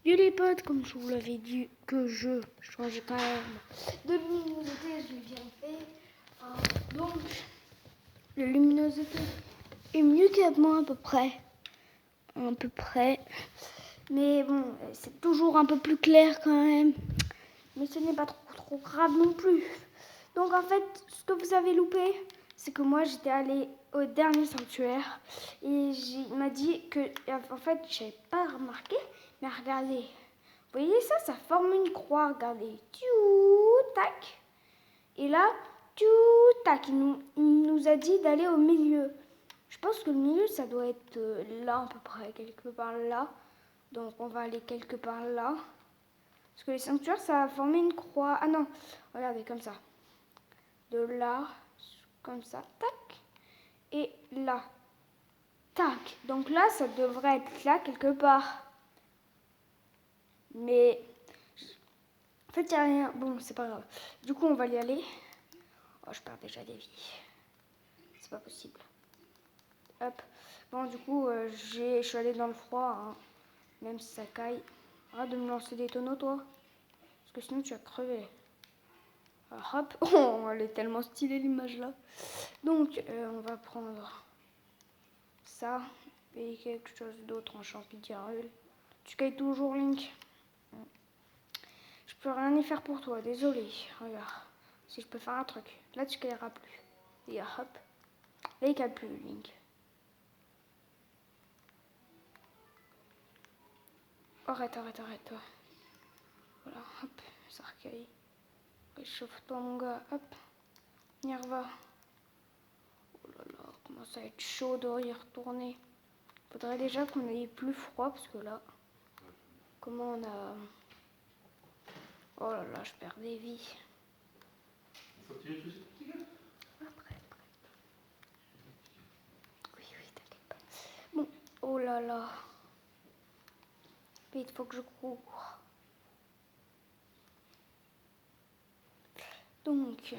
Yo les potes, comme je vous l'avais dit que je changeais quand même de luminosité, je l'ai bien fait. Donc, la luminosité est mieux qu'avant à peu près. Mais bon, c'est toujours un peu plus clair quand même. Mais ce n'est pas trop grave non plus. Donc en fait, ce que vous avez loupé, c'est que moi j'étais allée au dernier sanctuaire et il m'a dit que, en fait, je n'avais pas remarqué, mais regardez, vous voyez ça forme une croix, regardez, tchou, tac. Et là, tchou, tac, il nous a dit d'aller au milieu. Je pense que le milieu, ça doit être là à peu près, quelque part là. Donc on va aller quelque part là. Parce que les sanctuaires, ça a formé une croix. Ah non, regardez, comme ça. De là, comme ça, tac. Et là, tac. Donc là, ça devrait être là quelque part. Mais, en fait, il n'y a rien. Bon, c'est pas grave. Du coup, on va y aller. Oh, je perds déjà des vies. C'est pas possible. Hop. Bon, du coup, je suis allée dans le froid, hein. Même si ça caille. Arrête de me lancer des tonneaux, toi. Parce que sinon, tu vas crever. Ah, hop. Oh, elle est tellement stylée, l'image là. Donc, on va prendre ça et quelque chose d'autre en champignon. Tu cailles toujours, Link. Je peux rien y faire pour toi, désolé. Regarde, si je peux faire un truc. Là, tu cailleras plus. Et hop. Là, il caille plus, Link. Arrête, toi. Voilà, hop, ça recaille. Réchauffe-toi, mon gars. Hop, on y va. Oh là là, comment ça va être chaud de y retourner. Faudrait déjà qu'on ait plus froid, parce que là, comment on a... Oh là là, je perds des vies. Faut tirer tout ça, petit gars. Après. Oui, t'inquiète pas. Bon, oh là là. Vite, faut que je cours. Donc,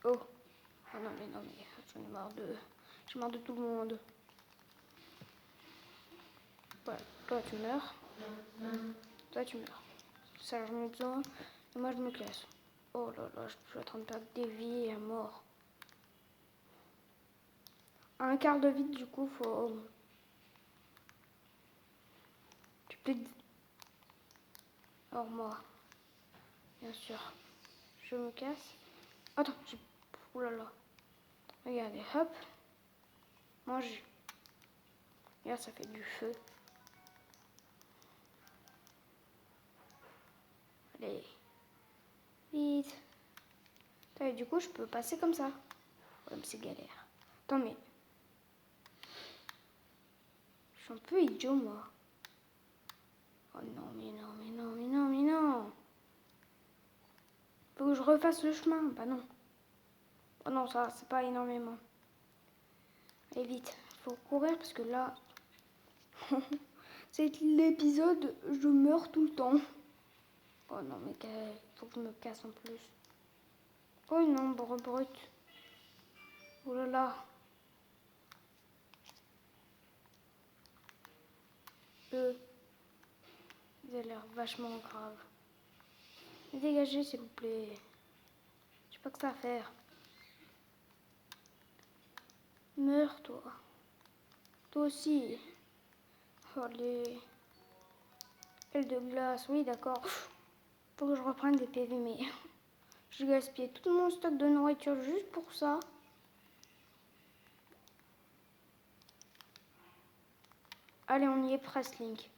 oh. Oh non, mais j'en ai marre de... J'ai marre de tout le monde. Voilà, toi tu meurs. Toi tu meurs. Ça, j'en ai besoin. Et moi, je me casse. Oh là là, je suis en train de perdre des vies à mort. À un quart de vide, du coup, faut... Tu peux... Hors moi. Bien sûr. Je me casse. Attends, j'ai... Oh là là. Regardez, hop. Mange. Regarde, ça fait du feu. Allez. Vite. Et du coup, je peux passer comme ça. Ouais, mais c'est galère. Attends, mais... Je suis un peu idiot, moi. Oh non, mais non. Faut que je refasse le chemin. Bah non. Oh non, ça, c'est pas énormément. Allez, vite. Faut courir parce que là... c'est l'épisode, je meurs tout le temps. Oh non, mais faut que je me casse en plus. Oh non, brut. Oh là là. Ils ont l'air vachement grave. Dégagez, s'il vous plaît. J'ai pas que ça à faire. Meurs, toi. Toi aussi. Allez. Aile de glace, oui, d'accord. Faut que je reprenne des PV, mais j'ai gaspillé tout mon stock de nourriture juste pour ça. Allez, on y est presque, Link.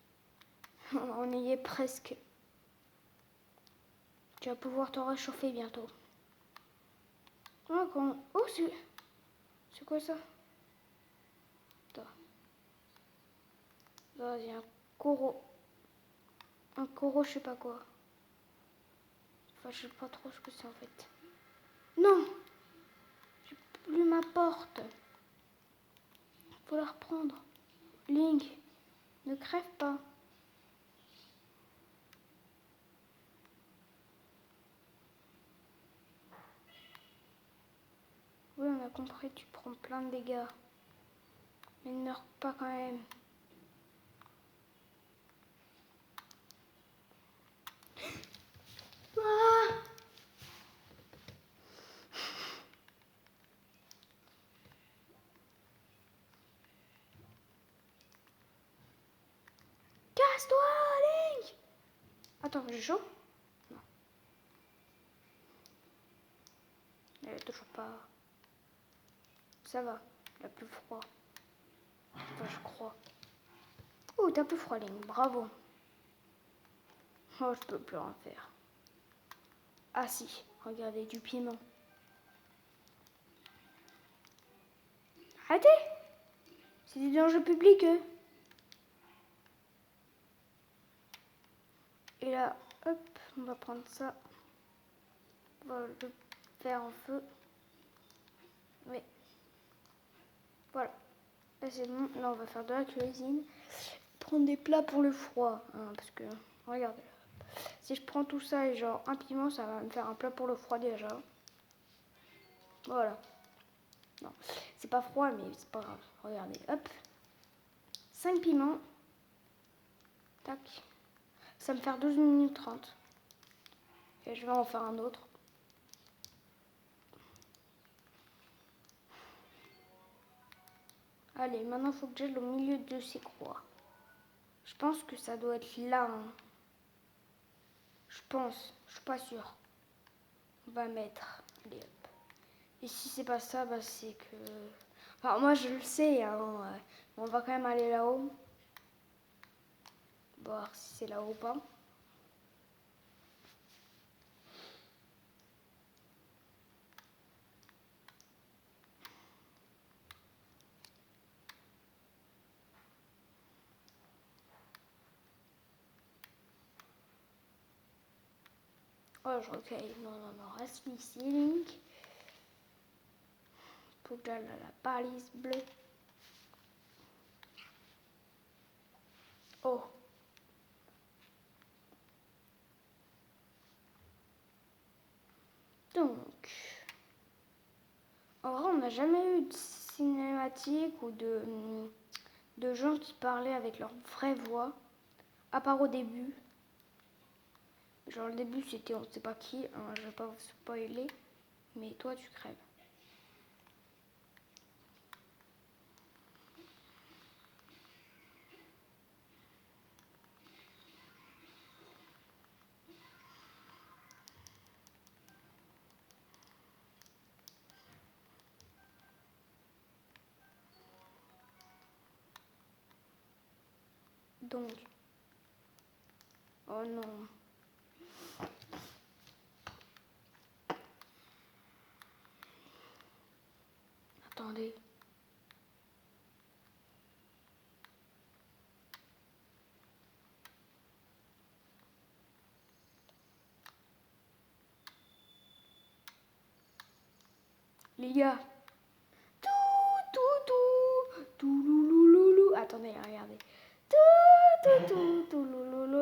On y est presque. Tu vas pouvoir te réchauffer bientôt. Oh, c'est quoi ça? Attends. Vas-y, un coraux. Un coraux, je sais pas quoi. Enfin, je sais pas trop ce que c'est en fait. Non! J'ai plus ma porte. Faut la reprendre. Link, ne crève pas. Oui, on a compris, tu prends plein de dégâts. Mais ne meurs pas quand même. Casse-toi, Link. Attends, j'ai chaud? Non. Elle est toujours pas... Ça va, il a plus froid. Enfin, je crois. Oh, t'as plus froid, Link, bravo. Oh, je peux plus rien faire. Ah si, regardez, du piment. Arrêtez! C'est du danger public, eux. Et là, hop, on va prendre ça. On va le faire en feu. Oui. Voilà. Là, c'est bon. Là, on va faire de la cuisine. Prendre des plats pour le froid. Hein, parce que, regardez. Si je prends tout ça et genre un piment, ça va me faire un plat pour le froid déjà. Voilà. Non, c'est pas froid, mais c'est pas grave. Regardez, hop. 5 piments. Tac. Ça va me faire 12 minutes 30. Et je vais en faire un autre. Allez, maintenant, il faut que j'aille au milieu de ces croix. Je pense que ça doit être là. Hein. Je pense. Je suis pas sûre. On va mettre. Allez, hop. Et si c'est pas ça, bah c'est que... Enfin, moi, je le sais. Hein. On va quand même aller là-haut. Voir si c'est là-haut ou pas. Oh, ok. Non, reste ici, Link. Faut que j'aille à la balise bleue. Oh. Donc. En vrai, on n'a jamais eu de cinématique ou de gens qui parlaient avec leur vraie voix. À part au début. Genre, le début, c'était on sait pas qui. Hein, je vais pas vous spoiler. Mais toi, tu crèves. Donc. Oh non. Attendez. Les gars. Tout, louloulou. Attendez, regardez. Tout, louloulou.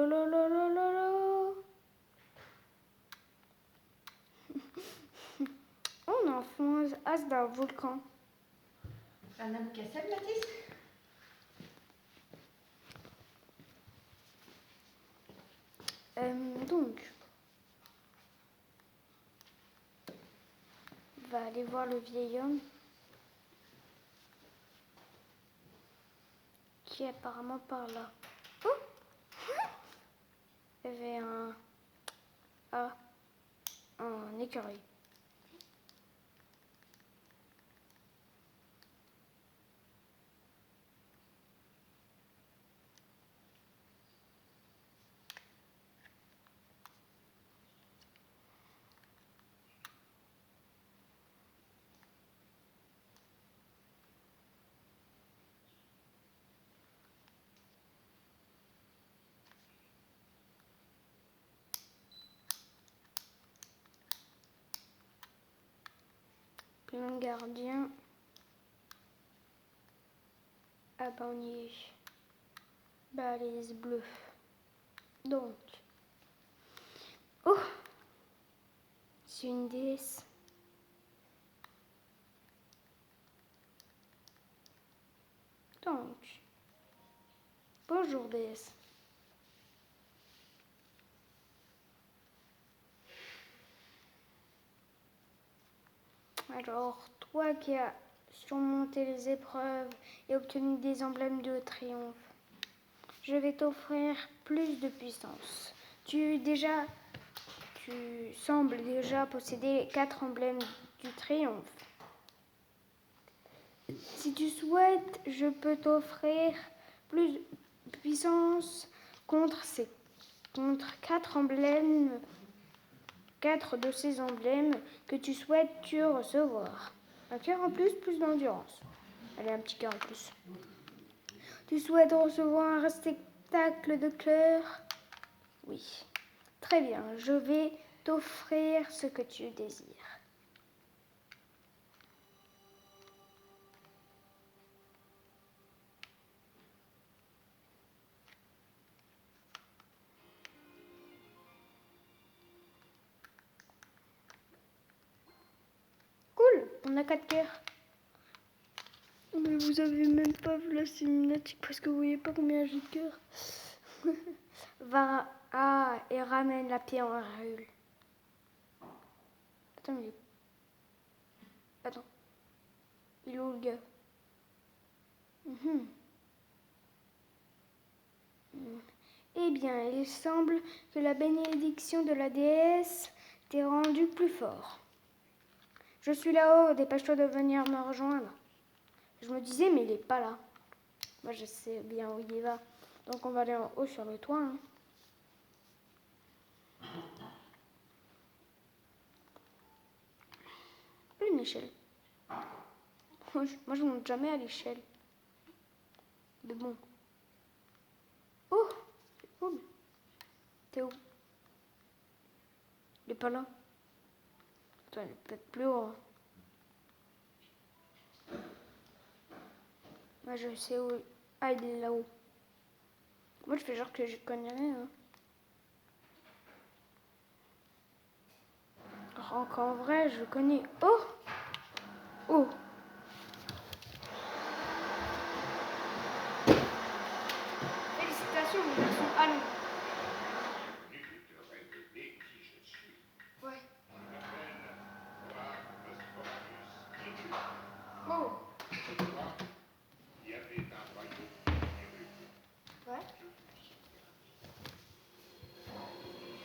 On est en face d'un volcan. Un homme cassable, Mathis? Donc, on va aller voir le vieil homme qui est apparemment par là. Oh, il y avait un écureuil. Plein gardien. Ah bah on y est. Balise bleue. Donc. Oh, c'est une déesse. Donc. Bonjour déesse. Alors, toi qui as surmonté les épreuves et obtenu des emblèmes de triomphe, je vais t'offrir plus de puissance. Tu sembles déjà posséder les 4 emblèmes du triomphe. Si tu souhaites, je peux t'offrir plus de puissance contre 4 emblèmes, 4 de ces emblèmes que tu souhaites recevoir. Un cœur en plus d'endurance. Allez, un petit cœur en plus. Tu souhaites recevoir un réceptacle de cœur? Oui. Très bien, je vais t'offrir ce que tu désires. Cool, on a 4 cœurs. Mais vous avez même pas vu la cinématique parce que vous voyez pas combien j'ai de cœurs. Va et ramène la pierre en Raoul. Attends, il est où le gars? Eh bien, il semble que la bénédiction de la déesse t'ait rendu plus fort. Je suis là-haut, dépêche-toi de venir me rejoindre. Je me disais, mais il n'est pas là. Moi, je sais bien où il va. Donc, on va aller en haut sur le toit. Hein. Une échelle. Moi, je monte jamais à l'échelle. Mais bon. Oh, c'est cool. T'es où? Il est pas là. Attends, il est peut-être plus haut. Hein. Moi, je sais où. Ah, il est là-haut. Moi, je fais genre que je connais rien. Hein. Alors qu'en vrai, je connais. Oh! Oh! Félicitations, nous sont à nous. Ouais. Oh! Ouais.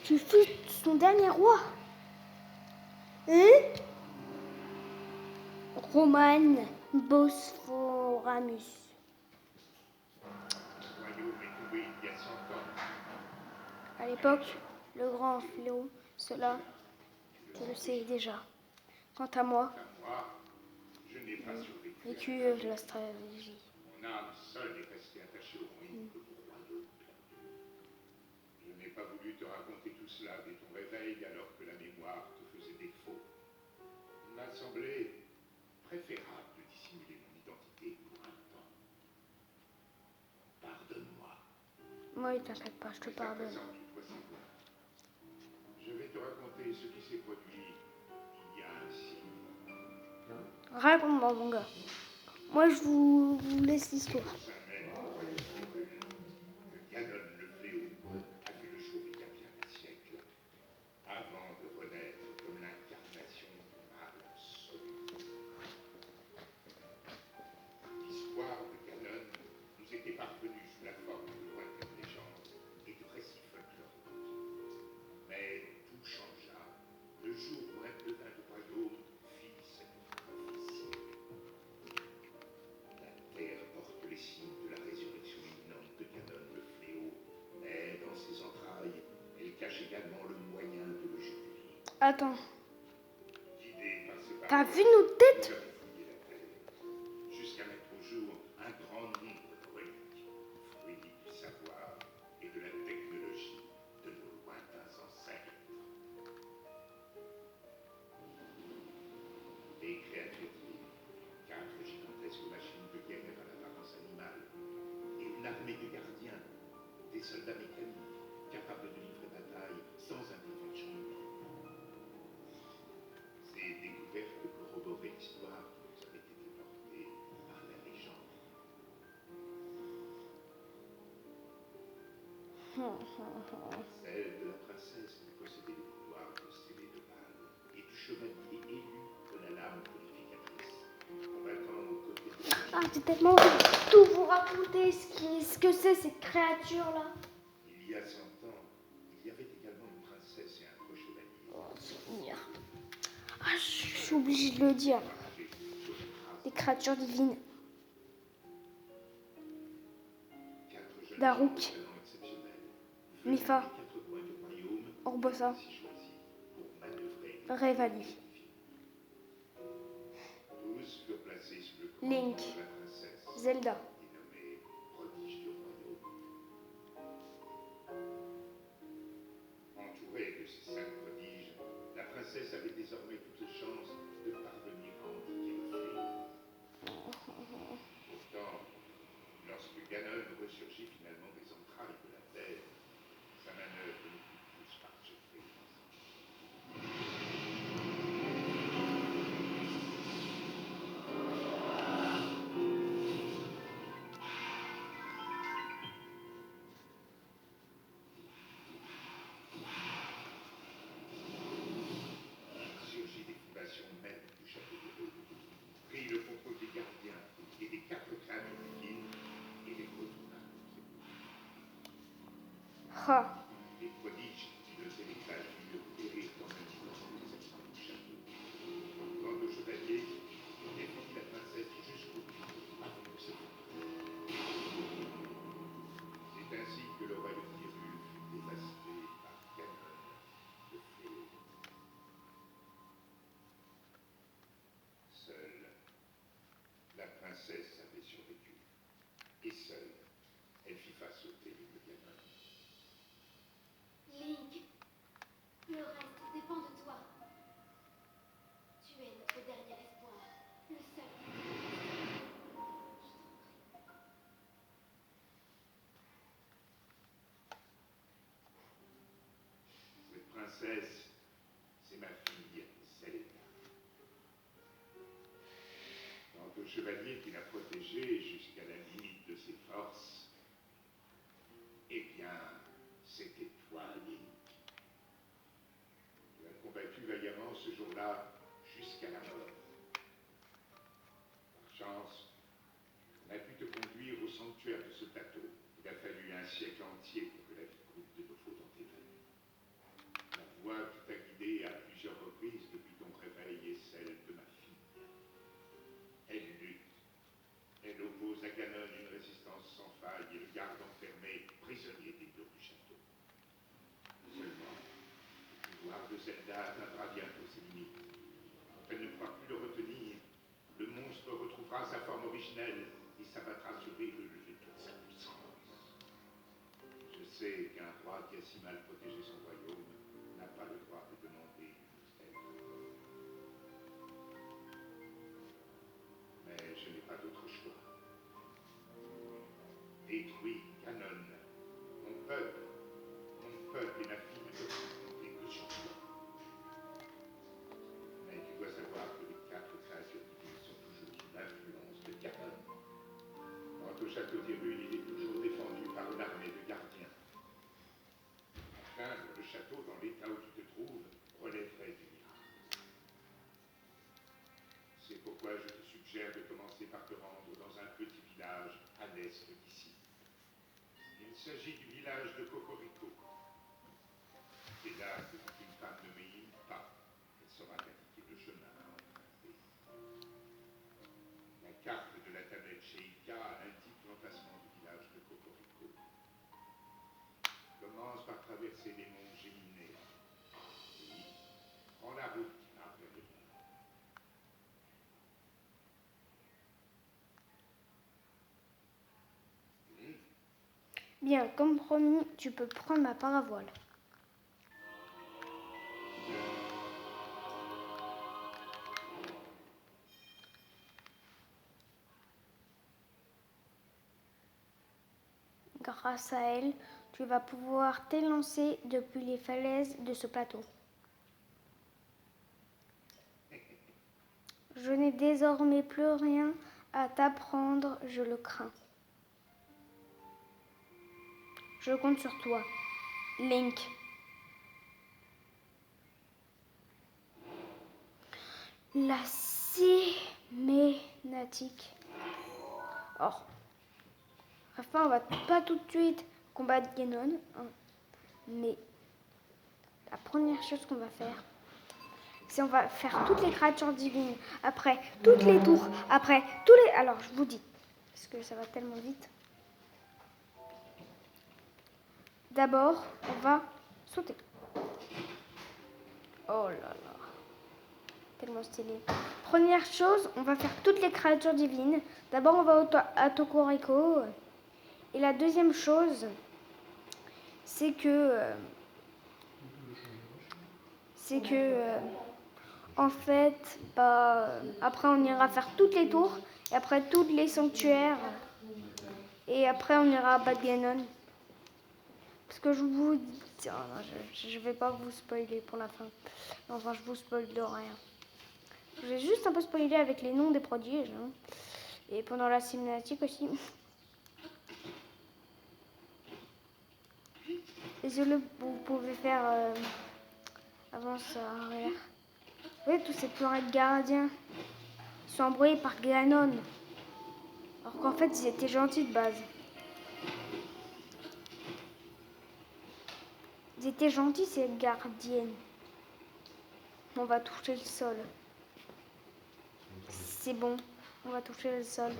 Tu fus son dernier roi. Hein? Roman Bosphoramus. À l'époque, le grand fléau, cela, tu le sais déjà. Quant à moi, vécu la stratégie. Mon âme seule est restée attachée au royaume que pour royaume perdu. Je n'ai pas voulu te raconter tout cela dès ton réveil alors que la mémoire te faisait défaut. Il m'a semblé préférable de dissimuler mon identité pour un temps. Pardonne-moi. Oui, t'inquiète pas, je te pardonne. Je vais te raconter ce qui s'est produit il y a un siècle. Raconte-moi, mon gars. Moi, je vous laisse l'histoire. Ganon le fléau a vu le jour il y a bien un siècle, avant de renaître comme l'incarnation du mal absolu. L'histoire de Ganon nous était parvenue sous la forme de lointaines légendes et de récits folkloriques. Mais tout changea le jour où un devin du royaume fit cette prophétie. La terre porte les signes de la résurrection imminente de Ganon le fléau, mais dans ses entrailles, elle cache également le moyen de le juguler. Attends, Guidé par ses t'as paroles, vu nos têtes? nous avons fouillé la terre, jusqu'à mettre au jour un grand nombre de reliques, fruits du savoir et de la technologie de nos lointains ancêtres. Des créatures divines, 4 gigantesques machines de guerre à l'apparence animale, et une armée de gardiens, des soldats mécaniques, capables de livrer bataille sans intervention humaine. Ces découvertes corroboraient l'histoire qui nous avait été portée par la légende. Celle de la princesse qui possédait le pouvoir de sceller de balle et du chevalier élu de la lame purificatrice, combattant aux côtés de j'ai tellement envie de tout vous raconter ce que c'est ces créatures-là. Il y a 100 ans, il y avait également une princesse et un gros chevalier. Oh, souvenir. Ah, je suis obligée de le dire. Des créatures divines. Daruk, Mifa, Orbosa, Revali, Link, Zelda. Entourée de ces 5 prodiges, la princesse avait désormais toutes les chances de parvenir à endiguer le fléau. Pourtant, lorsque Ganon ressurgit finalement des entrailles de la terre, sa manœuvre ne fut plus parachevée. Il surgit des fondations mêmes du château de Rue, prit le contrôle des gardiens et des 4 créatures divines et les retourna contre lui. Ha. Les prodiges qui le téléphage eurent périr dans le silence des habitants du château. Quant au chevalier, il défendit la princesse jusqu'au bout avant de s'effondrer. C'est ainsi que le royaume d'Hyrule fut dévasté par Ganon, le fléau. Seule, la princesse avait survécu. Et seule, elle fit face au terrible Ganon. Link, le reste dépend de toi. Tu es notre dernier espoir, le seul. Cette princesse, c'est ma fille, Zelda. Quant au chevalier qui l'a protégée jusqu'à la limite de ses forces, eh bien, c'était toi, Link. Tu as combattu vaillamment ce jour-là jusqu'à la mort. Par chance, on a pu te conduire au sanctuaire de ce plateau. Il a fallu un siècle entier pour que la vie coupe de nos fautes dans tes veines. La voix qui t'a guidé à plusieurs reprises depuis ton réveil est celle de ma fille. Elle lutte. Elle oppose à Ganon une résistance sans faille et le garde enfermé, prisonnier des murs du château. Seulement, le pouvoir de Zelda atteindra bientôt ses limites. Quand elle ne pourra plus le retenir, le monstre retrouvera sa forme originelle et s'abattra sur Hyrule de toute sa puissance. Je sais qu'un roi qui a si mal protégé son royaume n'a pas le droit de demander une telle réforme. Mais je n'ai pas d'autre choix. Détruis Ganon, mon peuple et ma fille ne peuvent compter que sur toi. Mais tu dois savoir que les 4 créatures divines sont toujours sous l'influence de Ganon. Quant au château d'Hyrule, il est toujours défendu par une armée de gardiens. Atteindre le château dans l'état où tu te trouves relèverait du miracle. C'est pourquoi je te suggère de commencer par te rendre dans un petit village à l'est d'ici. Il s'agit du village de Cocorico. C'est là que une femme nommée Impa, elle saura t'indiquer le chemin à emprunter. La carte de la tablette chez Ika indique l'emplacement du village de Cocorico. Commence par traverser les monts Géminées. Puis, prends la route qui part vers le nord. Bien, comme promis, tu peux prendre ma paravoile. Grâce à elle, tu vas pouvoir t'élancer depuis les falaises de ce plateau. Je n'ai désormais plus rien à t'apprendre, je le crains. Je compte sur toi, Link. La cinématique. Or, enfin, on va pas tout de suite combattre Ganon, hein, mais la première chose qu'on va faire, c'est on va faire toutes les créatures divines, après toutes les tours, après tous les... Alors, je vous dis, parce que ça va tellement vite. D'abord, on va sauter. Oh là là, tellement stylé. Première chose, on va faire toutes les créatures divines. D'abord, on va à Tokoriko. Et la deuxième chose, c'est que... en fait, après on ira faire toutes les tours, et après tous les sanctuaires, et après on ira battre Ganon. Parce que je vous dis, oh non, je vais pas vous spoiler pour la fin. Enfin, je vous spoil de rien. Je vais juste un peu spoiler avec les noms des prodiges, hein. Et pendant la cinématique aussi. Désolé, vous pouvez faire avance arrière. Vous voyez, tous ces planètes gardiens sont embrouillés par Ganon. Alors qu'en fait, ils étaient gentils de base. Ils étaient gentils, ces gardiennes. On va toucher le sol. C'est bon, on va toucher le sol.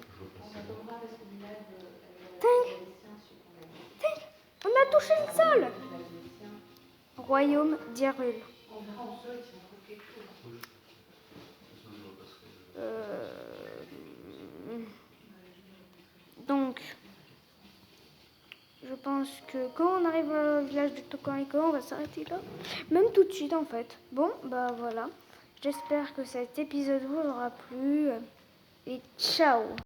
On a touché le sol. Royaume d'Hyrule. Donc, je pense que quand on arrive au village de Tokoriko, on va s'arrêter là. Même tout de suite en fait. Bon, bah voilà. J'espère que cet épisode vous aura plu. Et ciao!